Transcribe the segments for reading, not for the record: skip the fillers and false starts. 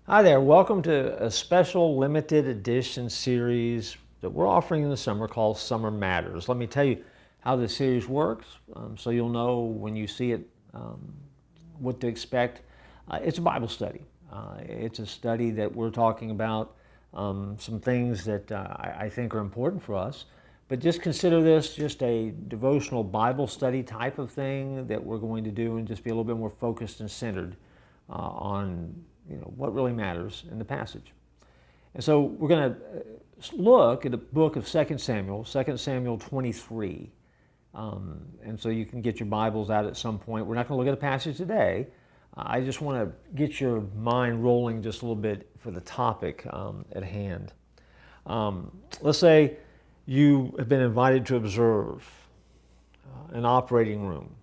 Hi there, welcome to a special limited edition series that we're offering in the summer called Summer Matters. Let me tell you how this series works so you'll know when you see it what to expect. It's a Bible study. It's a study that we're talking about some things that I think are important for us. But just consider this just a devotional Bible study type of thing that we're going to do and just be a little bit more focused and centered on what really matters in the passage. And so we're going to look at the book of 2 Samuel, 2 Samuel 23. And so you can get your Bibles out at some point. We're not going to look at the passage today. I just want to get your mind rolling just a little bit for the topic at hand. Let's say you have been invited to observe an operating room.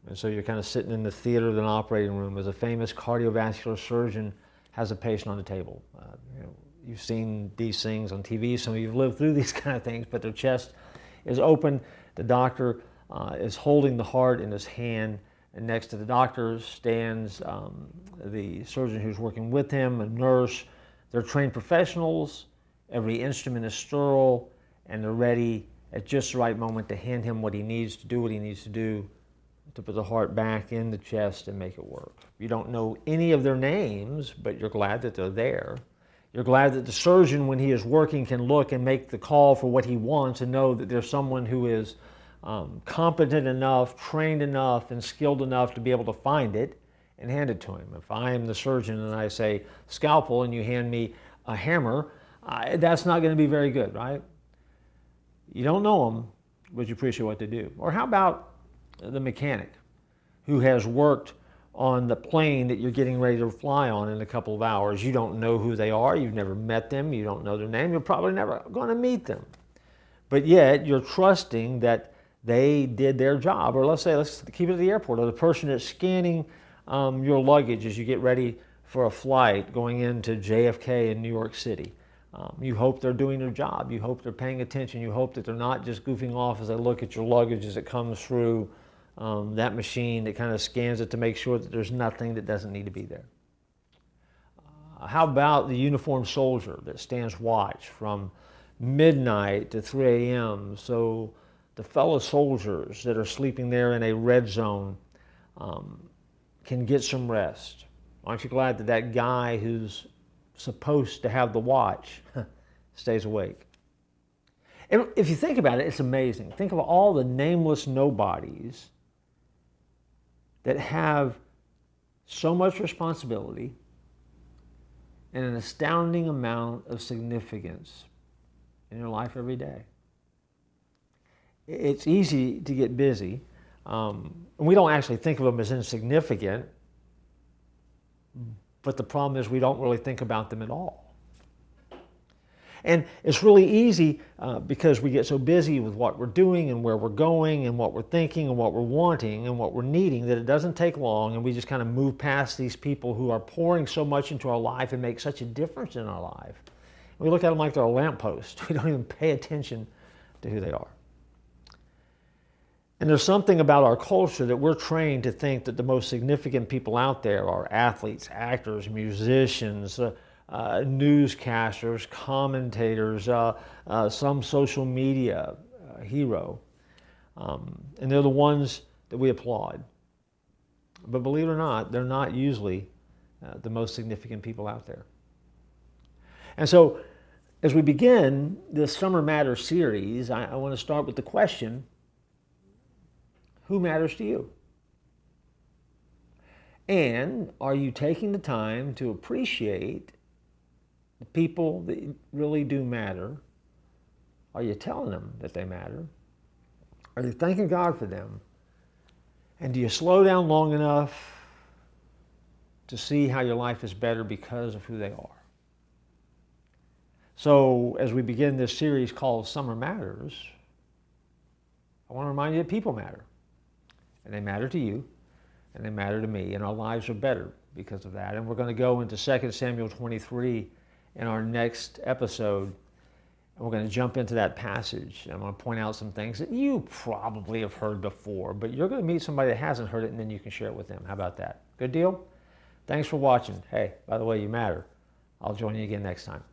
And so you're kind of sitting in the theater of an operating room as a famous cardiovascular surgeon has a patient on the table. You've seen these things on TV. Some of you have lived through these kind of things, but their chest is open. The doctor is holding the heart in his hand, and next to the doctor stands the surgeon who's working with him, a nurse. They're trained professionals. Every instrument is sterile, and they're ready at just the right moment to hand him what he needs to do, to put the heart back in the chest and make it work. You don't know any of their names, but you're glad that they're there. You're glad that the surgeon, when he is working, can look and make the call for what he wants and know that there's someone who is competent enough, trained enough, and skilled enough to be able to find it and hand it to him. If I am the surgeon and I say scalpel and you hand me a hammer, that's not going to be very good, right? You don't know them, but you appreciate what they do. Or how about the mechanic who has worked on the plane that you're getting ready to fly on in a couple of hours? You don't know who they are. You've never met them. You don't know their name. You're probably never going to meet them. But yet you're trusting that they did their job. Or let's keep it at the airport, or the person that's scanning your luggage as you get ready for a flight going into JFK in New York City. You hope they're doing their job. You hope they're paying attention. You hope that they're not just goofing off as they look at your luggage as it comes through that machine that kind of scans it to make sure that there's nothing that doesn't need to be there. How about the uniformed soldier that stands watch from midnight to 3 a.m. so the fellow soldiers that are sleeping there in a red zone can get some rest? Aren't you glad that that guy who's supposed to have the watch stays awake? And if you think about it, it's amazing. Think of all the nameless nobodies that have so much responsibility and an astounding amount of significance in your life every day. It's easy to get busy, and we don't actually think of them as insignificant, but the problem is we don't really think about them at all. And it's really easy because we get so busy with what we're doing and where we're going and what we're thinking and what we're wanting and what we're needing that it doesn't take long, and we just kind of move past these people who are pouring so much into our life and make such a difference in our life. We look at them like they're a lamppost. We don't even pay attention to who they are. And there's something about our culture that we're trained to think that the most significant people out there are athletes, actors, musicians, newscasters, commentators, some social media hero. And they're the ones that we applaud. But believe it or not, they're not usually the most significant people out there. And so as we begin this Summer Matters series, I want to start with the question, who matters to you? And are you taking the time to appreciate the people that really do matter? Are you telling them that they matter? Are you thanking God for them? And do you slow down long enough to see how your life is better because of who they are? So as we begin this series called Summer Matters, I want to remind you that people matter. And they matter to you, and they matter to me, and our lives are better because of that. And we're going to go into 2 Samuel 23 in our next episode, and we're going to jump into that passage. I'm going to point out some things that you probably have heard before, but you're going to meet somebody that hasn't heard it, and then you can share it with them. How about that? Good deal? Thanks for watching. Hey, by the way, you matter. I'll join you again next time.